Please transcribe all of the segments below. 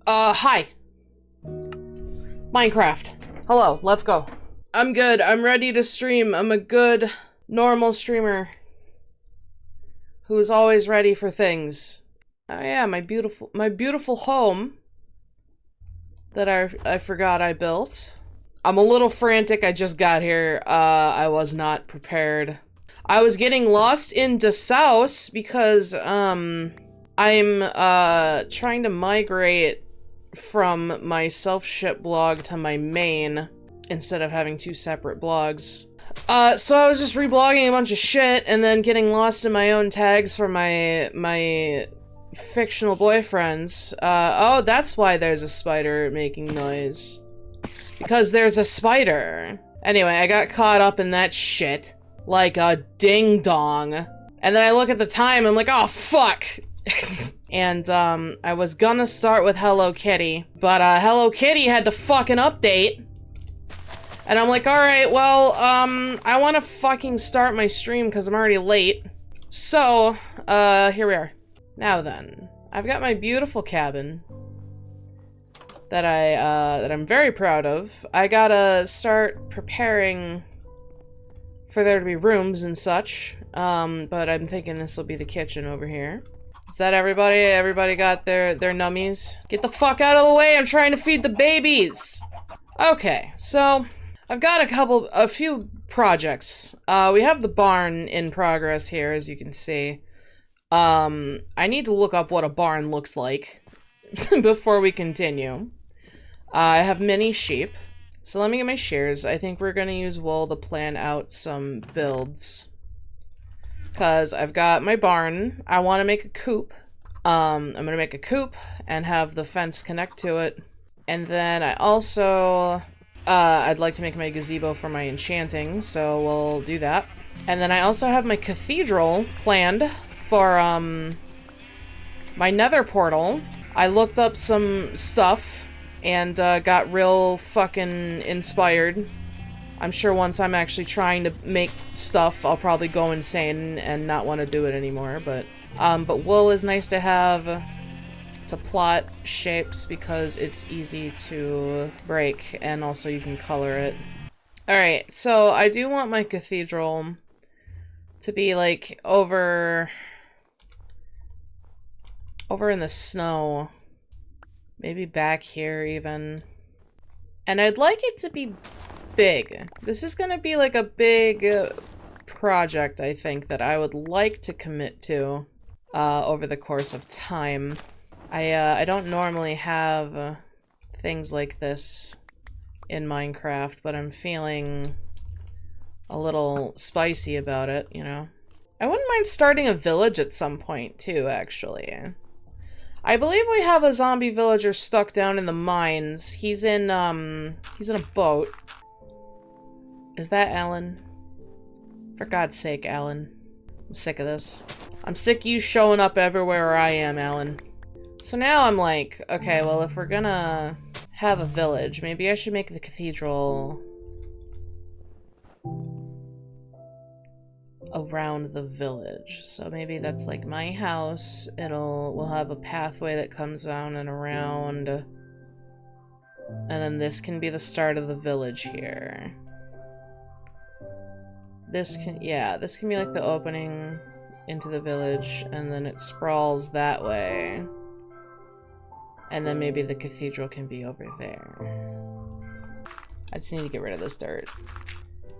Hi. Minecraft. Hello, let's go. I'm good. I'm ready to stream. I'm a good, normal streamer who's always ready for things. Oh yeah, my beautiful home that I forgot I built. I'm a little frantic. I just got here. I was not prepared. I was getting lost in Desaus because, I'm, trying to migrate from my self-ship blog to my main instead of having two separate blogs. So I was just reblogging a bunch of shit and then getting lost in my own tags for my fictional boyfriends. Oh, that's why there's a spider making noise. Because there's a spider. Anyway, I got caught up in that shit. Like a ding-dong. And then I look at the time, I'm like, oh, fuck! And, I was gonna start with Hello Kitty, but, Hello Kitty had to fucking update. And I'm like, alright, well, I wanna fucking start my stream because I'm already late. So, here we are. Now then, I've got my beautiful cabin that I'm very proud of. I gotta start preparing for there to be rooms and such, but I'm thinking this will be the kitchen over here. Is that everybody? Everybody got their nummies? Get the fuck out of the way, I'm trying to feed the babies! Okay, so, I've got a few projects. We have the barn in progress here, as you can see. I need to look up what a barn looks like before we continue. I have many sheep. So let me get my shears. I think we're gonna use wool to plan out some builds. Cause I've got my barn. I want to make a coop. I'm gonna make a coop and have the fence connect to it. And then I also, I'd like to make my gazebo for my enchanting, so we'll do that. And then I also have my cathedral planned for, my nether portal. I looked up some stuff and got real fucking inspired. I'm sure once I'm actually trying to make stuff, I'll probably go insane and not want to do it anymore, but wool is nice to have to plot shapes because it's easy to break, and also you can color it. Alright, so I do want my cathedral to be, like, over in the snow. Maybe back here, even. And I'd like it to be big. This is gonna be like a big project, I think, that I would like to commit to over the course of time. I don't normally have things like this in Minecraft, but I'm feeling a little spicy about it, you know? I wouldn't mind starting a village at some point, too, actually. I believe we have a zombie villager stuck down in the mines. He's in a boat. Is that Alan? For God's sake, Alan. I'm sick of this. I'm sick of you showing up everywhere where I am, Alan. So now I'm like, okay, well, if we're gonna have a village, maybe I should make the cathedral around the village. So maybe that's like my house. We'll have a pathway that comes down and around. And then this can be the start of the village here. This can be like the opening into the village, and then it sprawls that way. And then maybe the cathedral can be over there. I just need to get rid of this dirt.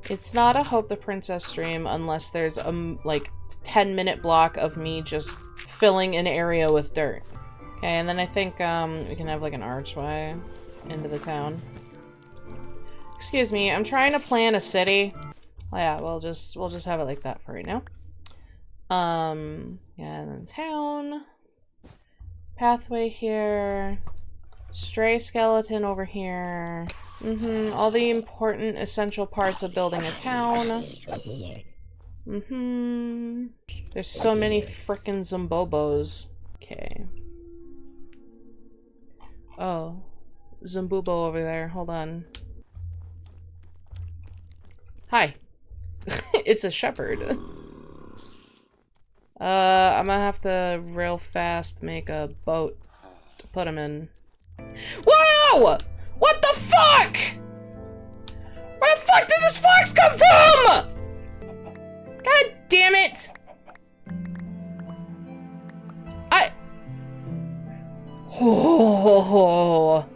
It's not a Hope the Princess stream unless there's a, like, 10-minute block of me just filling an area with dirt. Okay, and then I think, we can have, like, an archway into the town. Excuse me, I'm trying to plan a city. Oh, yeah, we'll just have it like that for right now. Yeah, and then town. Pathway here. Stray skeleton over here. All the important essential parts of building a town. There's so many frickin' Zombobos. Okay. Oh. Zombubo over there. Hold on. Hi. It's a shepherd. I'm gonna have to real fast make a boat to put him in. Whoa! What the fuck? Where the fuck did this fox come from? God damn it. Oh.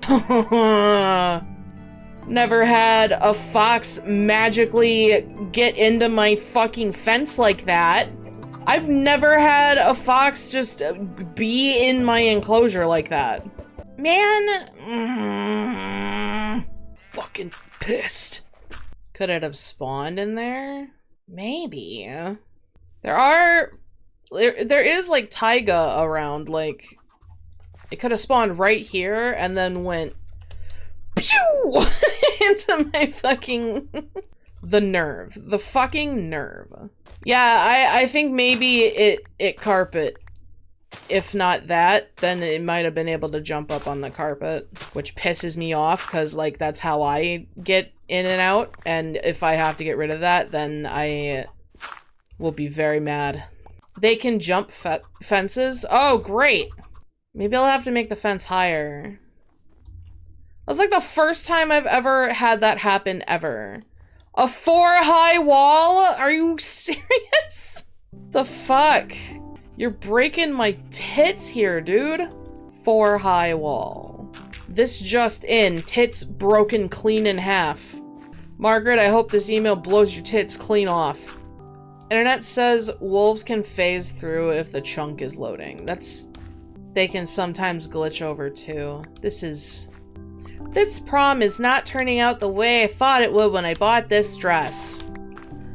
Never had a fox magically get into my fucking fence like that. I've never had a fox just be in my enclosure like that. Man, fucking pissed. Could it have spawned in there? Maybe. There is like taiga around, like, it could have spawned right here and then went pew into my fucking, the nerve, the fucking nerve. Yeah, I think maybe it carpet. If not that, then it might have been able to jump up on the carpet, which pisses me off because, like, that's how I get in and out. And if I have to get rid of that, then I will be very mad. They can jump fences? Oh, great. Maybe I'll have to make the fence higher. That's like the first time I've ever had that happen ever. A 4-high wall? Are you serious? The fuck? You're breaking my tits here, dude. 4-high wall. This just in. Tits broken clean in half. Margaret, I hope this email blows your tits clean off. Internet says wolves can phase through if the chunk is loading. They can sometimes glitch over too. This prom is not turning out the way I thought it would when I bought this dress.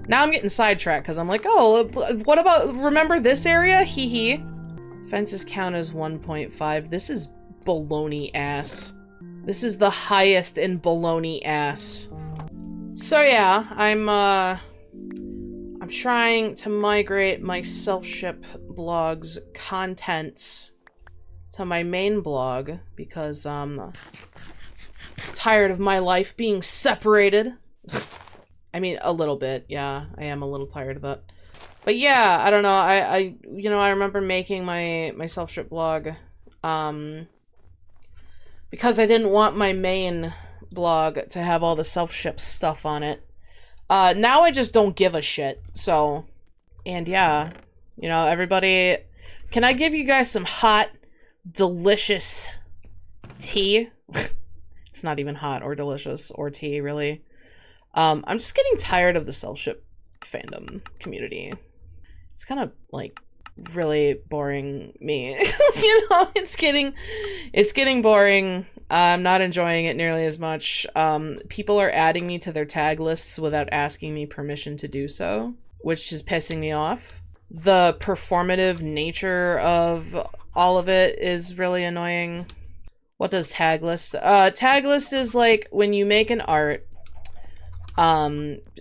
Now I'm getting sidetracked because I'm like, oh, what about, remember this area? Hee hee. Fences count as 1.5. This is baloney ass. This is the highest in baloney ass. So yeah, I'm trying to migrate my self-ship blog's contents to my main blog because I'm tired of my life being separated. I mean, a little bit, yeah. I am a little tired of that. But yeah, I don't know. I remember making my self-ship blog because I didn't want my main blog to have all the self-ship stuff on it. Now I just don't give a shit. So, and yeah, you know, everybody, can I give you guys some hot, delicious tea? It's not even hot or delicious or tea, really. I'm just getting tired of the self-ship fandom community. It's kind of, like, really boring me. You know, it's getting boring. I'm not enjoying it nearly as much. People are adding me to their tag lists without asking me permission to do so, which is pissing me off. The performative nature of all of it is really annoying. What does tag list? Tag list is like when you make an art,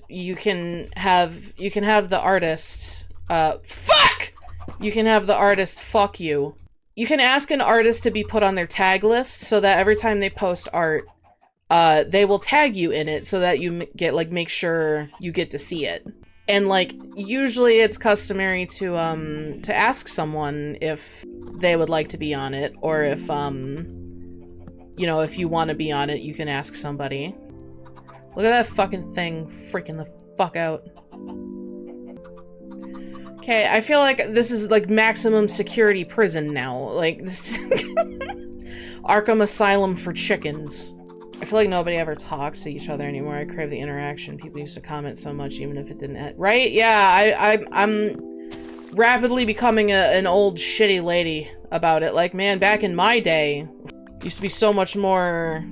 you can have the artist, fuck! You can have the artist fuck you. You can ask an artist to be put on their tag list so that every time they post art, they will tag you in it so that you get, like, make sure you get to see it. And, like, usually it's customary to ask someone if they would like to be on it, or if, you know, if you want to be on it, you can ask somebody. Look at that fucking thing freaking the fuck out. Okay, I feel like this is like maximum security prison now. Like, this Arkham Asylum for chickens. I feel like nobody ever talks to each other anymore. I crave the interaction. People used to comment so much even if it didn't end. Right? Yeah, I'm rapidly becoming an old shitty lady about it. Like, man, back in my day, it used to be so much more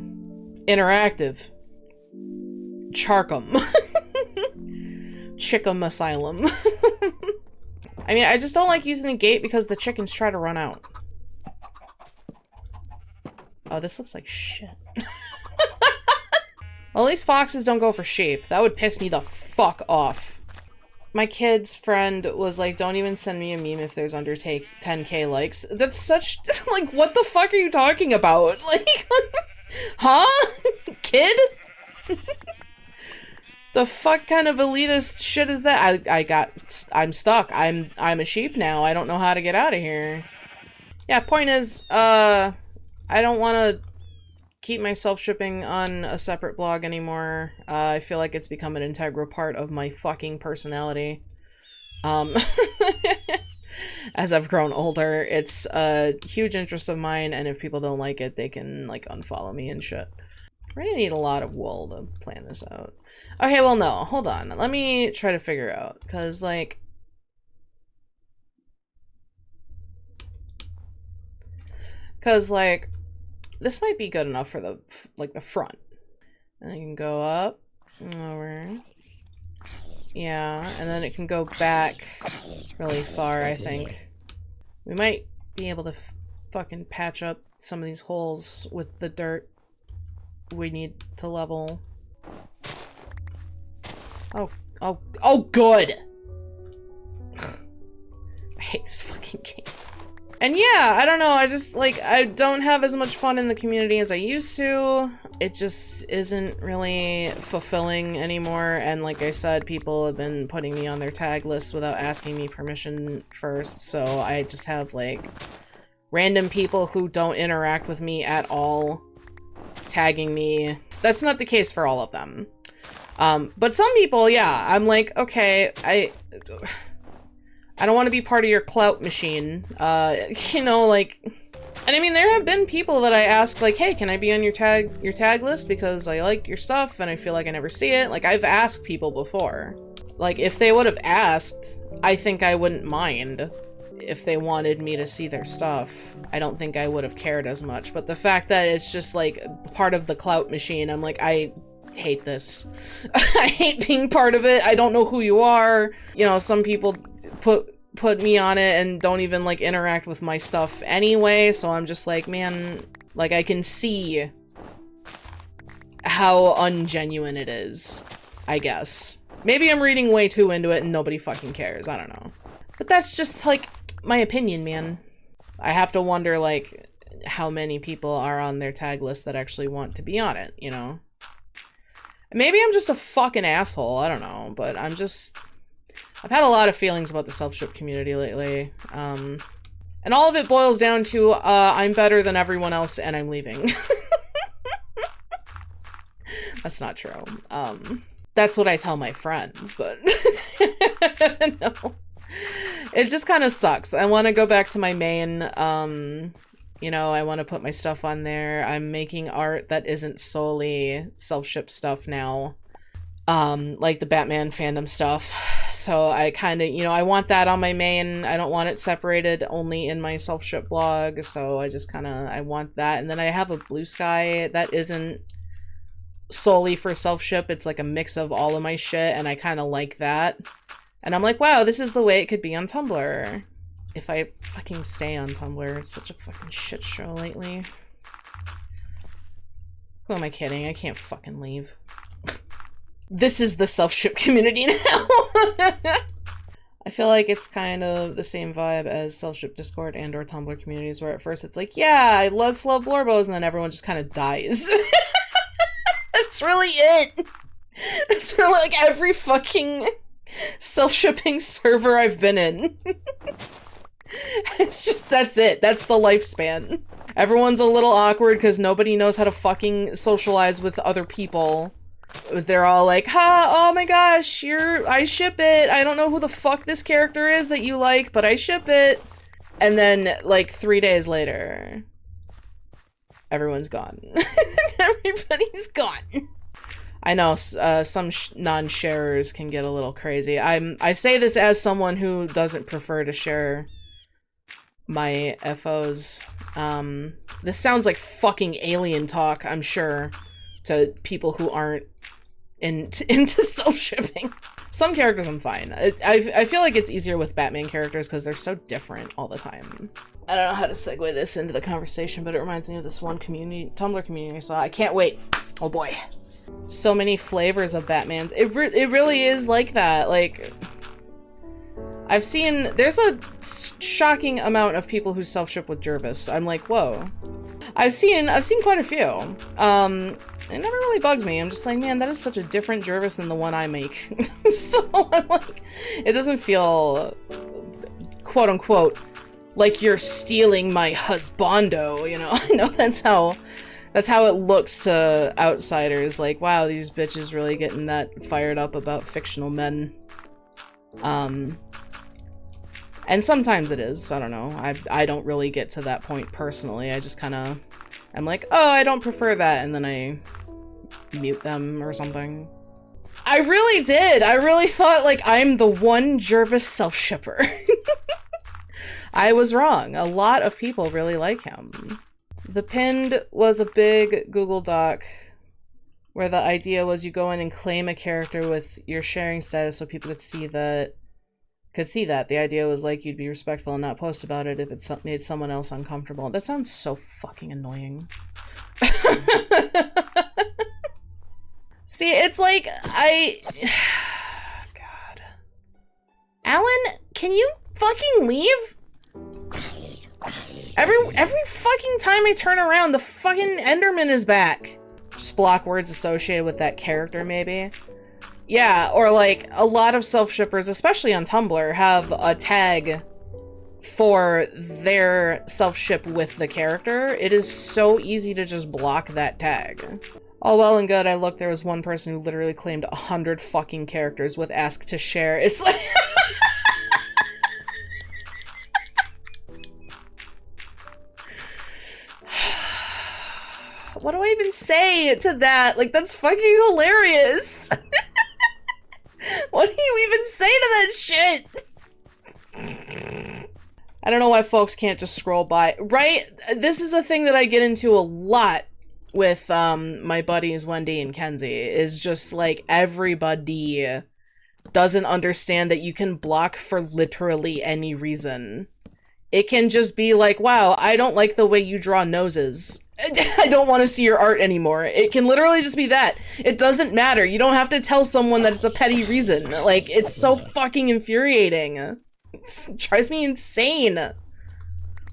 interactive. Charkham. Chickum Asylum. I mean, I just don't like using the gate because the chickens try to run out. Oh, this looks like shit. Well, at least foxes don't go for sheep. That would piss me the fuck off. My kid's friend was like, don't even send me a meme if there's under 10k likes. That's such, like, what the fuck are you talking about? Like, huh? Kid? The fuck kind of elitist shit is that? I'm stuck. I'm a sheep now. I don't know how to get out of here. Yeah, point is, I don't want to keep my self-shipping on a separate blog anymore. I feel like it's become an integral part of my fucking personality. As I've grown older, it's a huge interest of mine, and if people don't like it, they can, like, unfollow me and shit. We're gonna need a lot of wool to plan this out. Okay, well, no, hold on. Let me try to figure out, because, like... this might be good enough for the, like, the front. And I can go up, over... Yeah, and then it can go back really far, I think. We might be able to fucking patch up some of these holes with the dirt we need to level. Oh, good! I hate this fucking game. And yeah, I don't know, I don't have as much fun in the community as I used to. It just isn't really fulfilling anymore, and like I said, people have been putting me on their tag list without asking me permission first, so I just have, like, random people who don't interact with me at all tagging me. That's not the case for all of them. But some people, yeah, I'm like, okay, I don't want to be part of your clout machine, you know, like, and I mean, there have been people that I ask, like, hey, can I be on your tag list because I like your stuff and I feel like I never see it? Like, I've asked people before. Like, if they would have asked, I think I wouldn't mind if they wanted me to see their stuff. I don't think I would have cared as much, but the fact that it's just, like, part of the clout machine, I'm like, I hate this. I hate being part of it. I don't know who you are. You know, some people put me on it and don't even, like, interact with my stuff anyway, so I'm just like, man, like, I can see how ungenuine it is, I guess. Maybe I'm reading way too into it and nobody fucking cares, I don't know. But that's just, like, my opinion, man. I have to wonder, like, how many people are on their tag list that actually want to be on it, you know? Maybe I'm just a fucking asshole, I don't know, but I've had a lot of feelings about the self-ship community lately, and all of it boils down to, I'm better than everyone else and I'm leaving. That's not true. That's what I tell my friends, but no. It just kind of sucks. I want to go back to my main, you know, I want to put my stuff on there. I'm making art that isn't solely self-ship stuff now. Like the Batman fandom stuff. So I kind of, you know, I want that on my main. I don't want it separated only in my self-ship blog. So I just kind of, I want that. And then I have a Blue Sky that isn't solely for self-ship. It's like a mix of all of my shit. And I kind of like that. And I'm like, wow, this is the way it could be on Tumblr. If I fucking stay on Tumblr. It's such a fucking shit show lately. Who am I kidding? I can't fucking leave. This is the self-ship community now. I feel like it's kind of the same vibe as self-ship Discord and or Tumblr communities, where at first it's like, yeah, let's love Blorbos, and then everyone just kind of dies. That's really it. That's really like every fucking self-shipping server I've been in. It's just, that's it. That's the lifespan. Everyone's a little awkward because nobody knows how to fucking socialize with other people. They're all like, ha, oh my gosh, I ship it. I don't know who the fuck this character is that you like, but I ship it. And then, like, 3 days later, everyone's gone. Everybody's gone. I know, some non-sharers can get a little crazy. I say this as someone who doesn't prefer to share my FOs. This sounds like fucking alien talk, I'm sure, to people who aren't into self-shipping. Some characters I'm fine. I feel like it's easier with Batman characters because they're so different all the time. I don't know how to segue this into the conversation, but it reminds me of this one Tumblr community I saw. I can't wait. Oh boy. So many flavors of Batmans. It really is like that. Like, I've seen, there's a shocking amount of people who self-ship with Jervis. I'm like, whoa. I've seen quite a few. It never really bugs me. I'm just like, man, that is such a different Jervis than the one I make. So I'm like, it doesn't feel, quote unquote, like you're stealing my husbando, you know? I know that's how That's how it looks to outsiders, like, wow, these bitches really getting that fired up about fictional men. And sometimes it is, I don't know. I don't really get to that point personally. I just kind of, I'm like, oh, I don't prefer that, and then I mute them or something. I really did. I really thought, like, I'm the one Jervis self-shipper. I was wrong. A lot of people really like him. The pinned was a big Google Doc where the idea was you go in and claim a character with your sharing status so people could see that. The idea was like you'd be respectful and not post about it if it made someone else uncomfortable. That sounds so fucking annoying. See, it's like, God. Alan, can you fucking leave? Every fucking time I turn around, the fucking Enderman is back. Just block words associated with that character, maybe. Yeah, or like, a lot of self-shippers, especially on Tumblr, have a tag for their self-ship with the character. It is so easy to just block that tag. All well and good, I looked, there was one person who literally claimed 100 fucking characters with ask to share. It's like... What do I even say to that? Like, that's fucking hilarious. What do you even say to that shit? I don't know why folks can't just scroll by. Right? This is a thing that I get into a lot with my buddies Wendy and Kenzie, is just like everybody doesn't understand that you can block for literally any reason. It can just be like, wow, I don't like the way you draw noses. I don't want to see your art anymore. It can literally just be that. It doesn't matter. You don't have to tell someone that it's a petty reason. Like, it's so fucking infuriating. It drives me insane. Look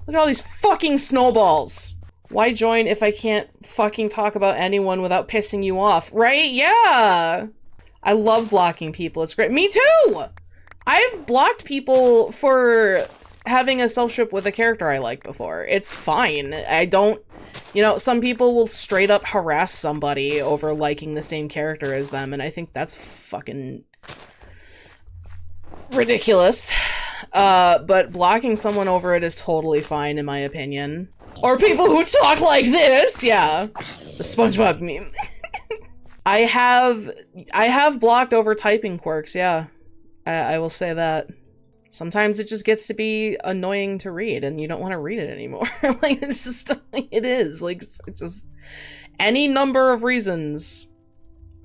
at all these fucking snowballs. Why join if I can't fucking talk about anyone without pissing you off? Right? Yeah! I love blocking people. It's great. Me too! I've blocked people for having a self-ship with a character I like before. It's fine. I don't... You know, some people will straight up harass somebody over liking the same character as them, and I think that's fucking ridiculous. But blocking someone over it is totally fine, in my opinion. Or people who talk like this! Yeah. The SpongeBob meme. I have blocked over typing quirks, yeah. I will say that. Sometimes it just gets to be annoying to read and you don't want to read it anymore. Like, it's just, it is. Like, it's just, any number of reasons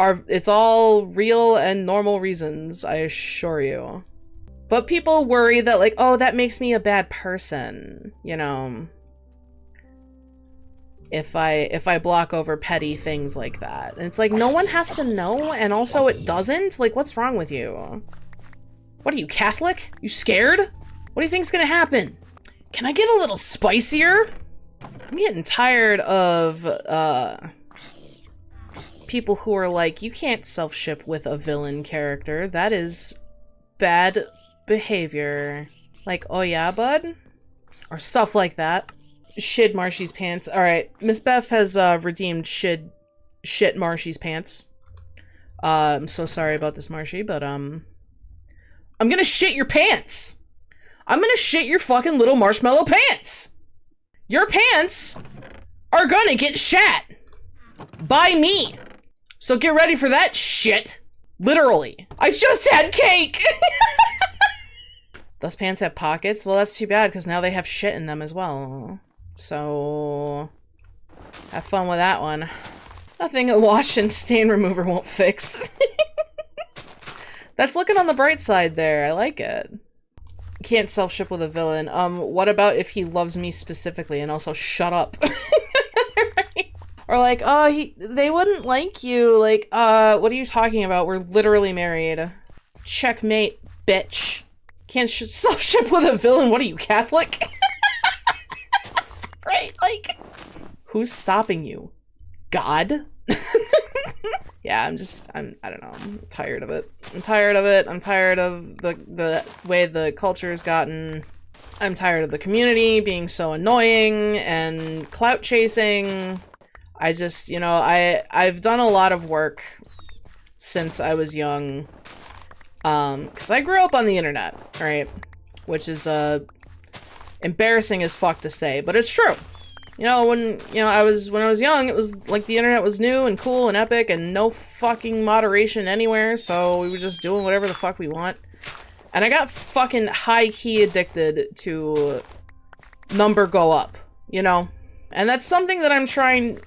it's all real and normal reasons, I assure you. But people worry that, like, oh, that makes me a bad person, you know, if I block over petty things like that. And it's like, no one has to know, and also it doesn't? Like, what's wrong with you? What are you, Catholic? You scared? What do you think's gonna happen? Can I get a little spicier? I'm getting tired of, people who are like, you can't self-ship with a villain character. That is bad behavior. Like, oh yeah, bud? Or stuff like that. Shit Marshy's pants. Alright, Miss Beth has, redeemed shit Marshy's pants. I'm so sorry about this, Marshy, but, I'm gonna shit your pants! I'm gonna shit your fucking little marshmallow pants! Your pants are gonna get shat! By me! So get ready for that shit! Literally. I just had cake! Those pants have pockets? Well, that's too bad, because now they have shit in them as well. So... have fun with that one. Nothing a wash and stain remover won't fix. That's looking on the bright side there. I like it. Can't self-ship with a villain. What about if he loves me specifically and also shut up? Right? Or like, oh, they wouldn't like you. Like, what are you talking about? We're literally married. Checkmate, bitch. Can't self-ship with a villain. What are you, Catholic? Right? Like, who's stopping you? God? Yeah, I don't know, I'm tired of it. I'm tired of it. I'm tired of the way the culture's gotten. I'm tired of the community being so annoying and clout chasing. I just, you know, I've done a lot of work since I was young, because I grew up on the internet, right? Which is, embarrassing as fuck to say, but it's true. You know, when I was young, it was like the internet was new and cool and epic and no fucking moderation anywhere, so we were just doing whatever the fuck we want. And I got fucking high-key addicted to number go up, you know? And that's something that I'm trying,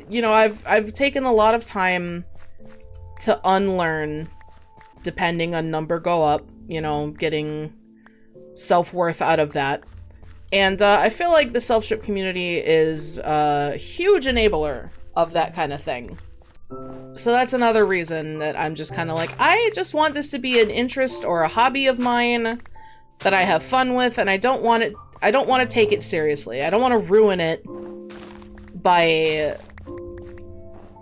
you know, I've taken a lot of time to unlearn, depending on number go up, you know, getting self-worth out of that. And I feel like the self-ship community is a huge enabler of that kind of thing. So that's another reason that I'm just kind of like, I just want this to be an interest or a hobby of mine that I have fun with, and I don't want to take it seriously. I don't want to ruin it by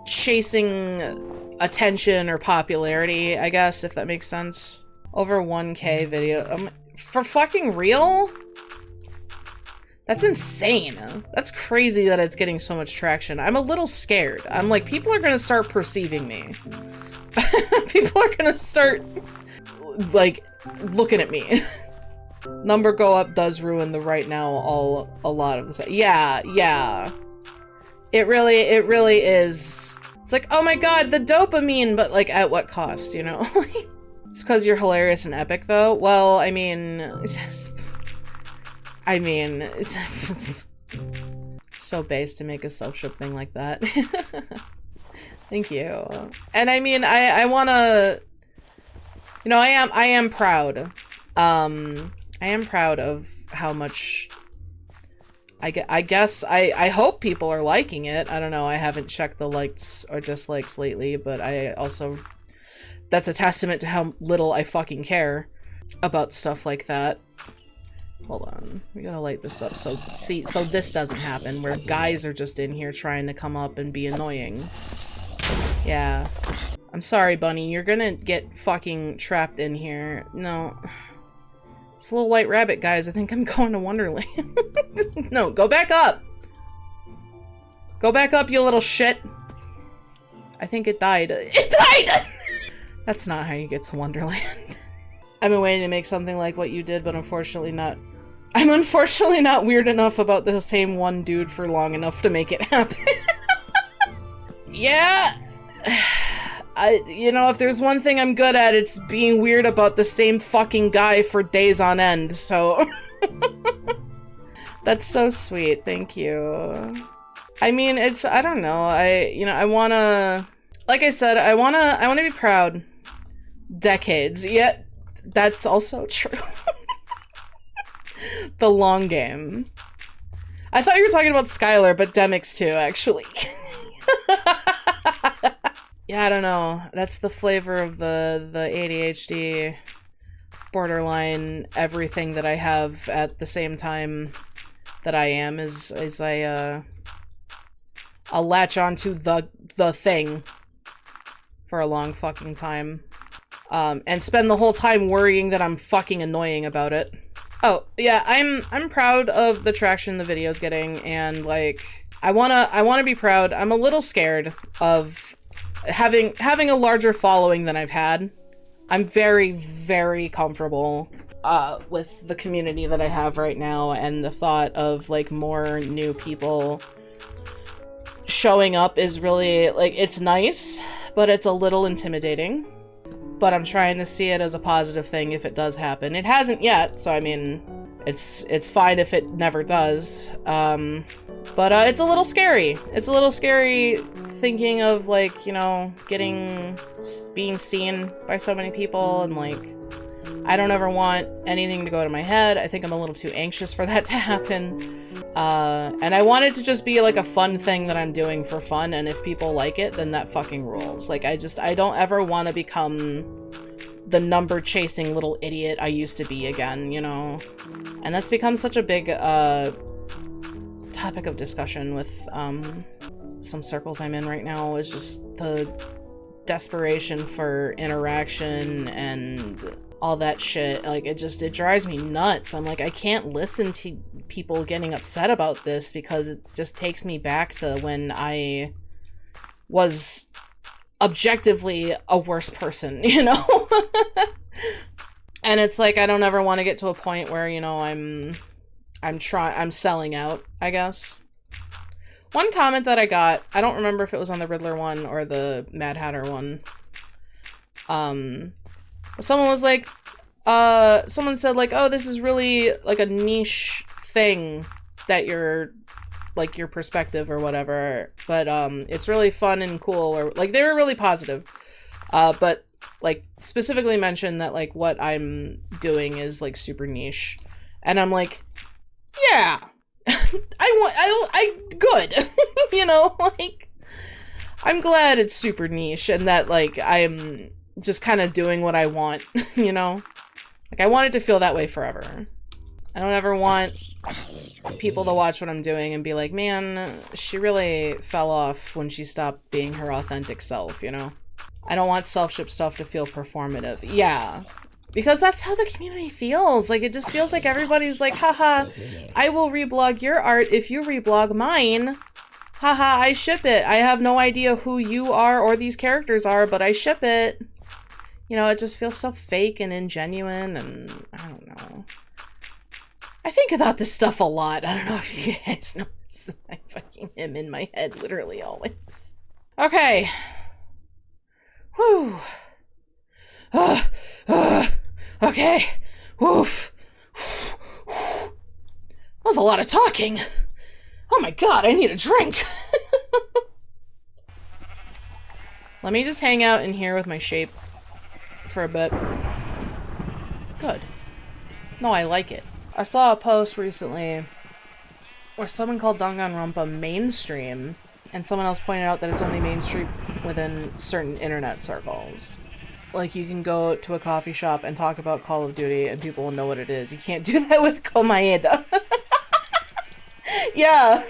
chasing attention or popularity, I guess, if that makes sense. Over 1K video. For fucking real? That's insane. That's crazy that it's getting so much traction. I'm a little scared. I'm like, people are gonna start perceiving me. People are gonna start, like, looking at me. Number go up does ruin the right now a lot of the time. Yeah. It really is. It's like, oh my god, the dopamine, but like, at what cost, you know? It's because you're hilarious and epic, though. Well, I mean, it's so base to make a self-ship thing like that. Thank you. And I mean, I wanna, you know, I am proud. I am proud of how much, I guess, I hope people are liking it. I don't know, I haven't checked the likes or dislikes lately, but I also, that's a testament to how little I fucking care about stuff like that. Hold on, we gotta light this up so this doesn't happen, where guys are just in here trying to come up and be annoying. Yeah. I'm sorry, Bunny, you're gonna get fucking trapped in here. No. It's a little white rabbit, guys. I think I'm going to Wonderland. No, go back up! Go back up, you little shit! I think it died. It died! That's not how you get to Wonderland. I've been waiting to make something like what you did, but unfortunately not. I'm unfortunately not weird enough about the same one dude for long enough to make it happen. Yeah! You know, if there's one thing I'm good at, it's being weird about the same fucking guy for days on end, so... That's so sweet, thank you. I mean, it's, I don't know, I wanna... Like I said, I wanna be proud. Decades, yet that's also true. The long game. I thought you were talking about Skylar, but Demix too, actually. Yeah, I don't know. That's the flavor of the ADHD, borderline everything that I have at the same time that I am, is I'll latch onto the thing for a long fucking time. And spend the whole time worrying that I'm fucking annoying about it. Oh, yeah, I'm proud of the traction the video's getting, and like, I wanna be proud. I'm a little scared of having a larger following than I've had. I'm very, very comfortable with the community that I have right now, and the thought of like more new people showing up is really, like, it's nice, but it's a little intimidating. But I'm trying to see it as a positive thing if it does happen. It hasn't yet, so I mean, it's fine if it never does. But it's a little scary. It's a little scary thinking of, like, you know, being seen by so many people, and like, I don't ever want anything to go to my head. I think I'm a little too anxious for that to happen. And I want it to just be like a fun thing that I'm doing for fun, and if people like it, then that fucking rules. Like, I don't ever want to become the number chasing little idiot I used to be again, you know? And that's become such a big, topic of discussion with, some circles I'm in right now, is just the desperation for interaction and all that shit. Like, it drives me nuts. I'm like, I can't listen to people getting upset about this because it just takes me back to when I was objectively a worse person, you know? And it's like, I don't ever want to get to a point where, you know, I'm selling out, I guess. One comment that I got, I don't remember if it was on the Riddler one or the Mad Hatter one. Someone was like, someone said like, oh, this is really like a niche thing that you're, like, your perspective or whatever, but it's really fun and cool, or like, they were really positive, but like specifically mentioned that like what I'm doing is like super niche, and I'm like, yeah, I good. You know, like, I'm glad it's super niche and that like I'm just kind of doing what I want. You know, like, I want it to feel that way forever. I don't ever want people to watch what I'm doing and be like, man, she really fell off when she stopped being her authentic self, you know? I don't want self-ship stuff to feel performative. Yeah. Because that's how the community feels. Like, it just feels like everybody's like, haha, I will reblog your art if you reblog mine. Haha, I ship it. I have no idea who you are or these characters are, but I ship it. You know, it just feels so fake and ingenuine, and I don't know. I think about this stuff a lot. I don't know if you guys notice. I fucking am in my head literally always. Okay. Whew. Okay. Woof. That was a lot of talking. Oh my god, I need a drink. Let me just hang out in here with my shape for a bit. Good. No, I like it. I saw a post recently where someone called Danganronpa mainstream, and someone else pointed out that it's only mainstream within certain internet circles. Like, you can go to a coffee shop and talk about Call of Duty and people will know what it is. You can't do that with Komaeda. Yeah.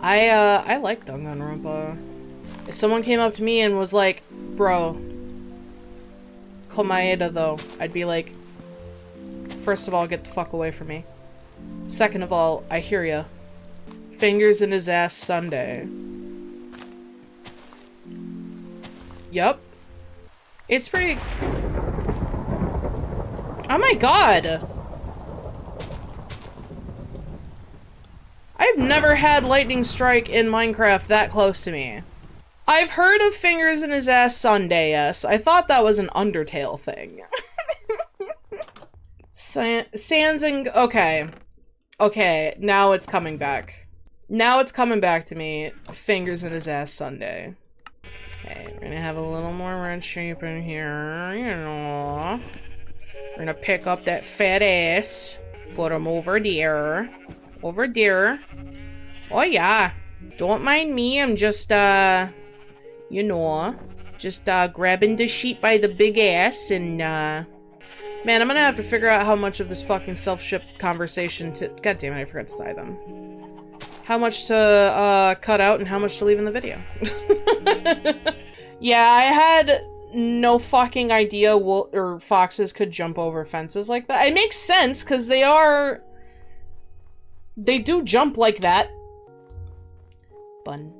I like Danganronpa. If someone came up to me and was like, bro, Komaeda though, I'd be like, first of all, get the fuck away from me. Second of all, I hear ya. Fingers in his ass Sunday. Yup. It's pretty... Oh my god! I've never had lightning strike in Minecraft that close to me. I've heard of fingers in his ass Sunday, yes. I thought that was an Undertale thing. Sansing... Okay. Okay, now it's coming back. Now it's coming back to me. Fingers in his ass Sunday. Okay, we're gonna have a little more red shape in here, you know. We're gonna pick up that fat ass. Put him over there. Over there. Oh yeah. Don't mind me, I'm just, you know, just, grabbing the sheep by the big ass and, man, I'm gonna have to figure out how much of this fucking self-ship conversation to- God damn it, I forgot to tie them. How much to, cut out and how much to leave in the video. Yeah, I had no fucking idea foxes could jump over fences like that. It makes sense, because they do jump like that. Bun,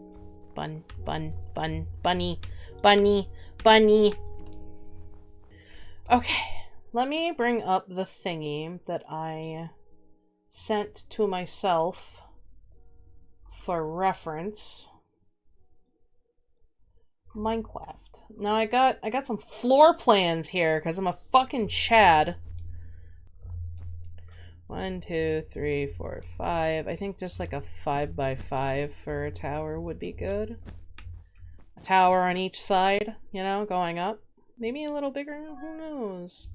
bun, bun, bun, bunny, bunny, bunny. Okay. Let me bring up the thingy that I sent to myself for reference. Minecraft. Now I got some floor plans here because I'm a fucking Chad. 1, 2, 3, 4, 5. I think just like a 5x5 for a tower would be good. A tower on each side, you know, going up. Maybe a little bigger, who knows?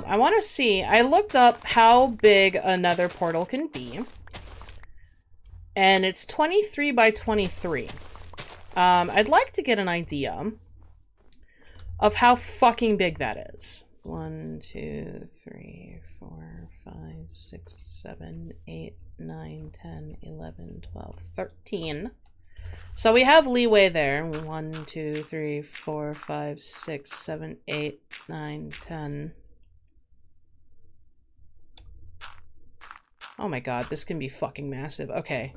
I want to see. I looked up how big a nether portal can be. And it's 23 by 23. I'd like to get an idea of how fucking big that is. 1, 2, 3, 4, 5, 6, 7, 8, 9, 10, 11, 12, 13. So we have leeway there. 1, 2, 3, 4, 5, 6, 7, 8, 9, 10. Oh my god, this can be fucking massive. Okay.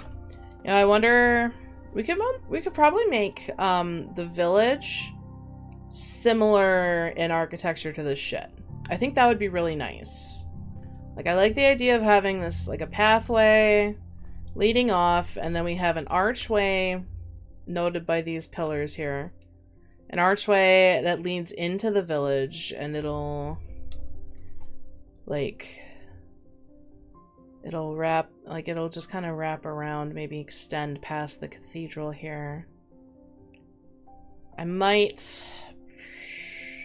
Yeah, I wonder... We could probably make the village similar in architecture to this shit. I think that would be really nice. Like, I like the idea of having this, like, a pathway leading off, and then we have an archway noted by these pillars here. An archway that leads into the village, and it'll, like... It'll wrap, like, it'll just kind of wrap around, maybe extend past the cathedral here. I might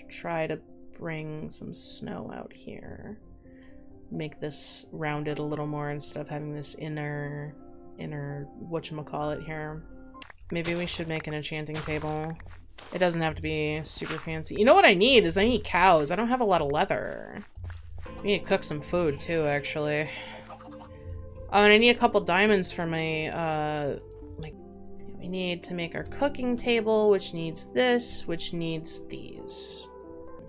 try to bring some snow out here. Make this rounded a little more instead of having this inner whatchamacallit here. Maybe we should make an enchanting table. It doesn't have to be super fancy. You know what I need is I need cows. I don't have a lot of leather. I need to cook some food too, actually. Oh, and I need a couple diamonds for my, we need to make our cooking table, which needs this, which needs these.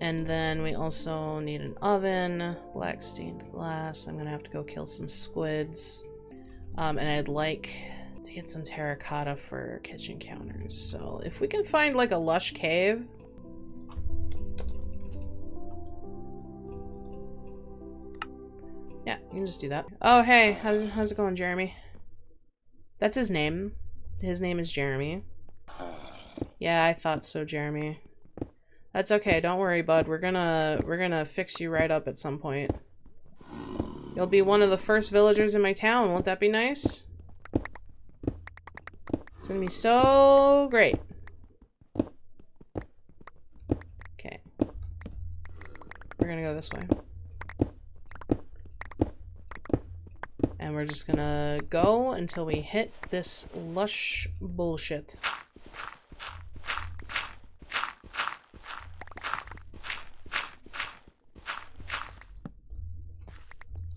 And then we also need an oven, black stained glass. I'm gonna have to go kill some squids. And I'd like to get some terracotta for kitchen counters. So if we can find, like, a lush cave... Yeah, you can just do that. Oh, hey, how's it going, Jeremy? That's his name. His name is Jeremy. Yeah, I thought so, Jeremy. That's okay, don't worry, bud. We're gonna fix you right up at some point. You'll be one of the first villagers in my town, won't that be nice? It's gonna be so great. Okay. We're gonna go this way. And we're just gonna go until we hit this lush bullshit.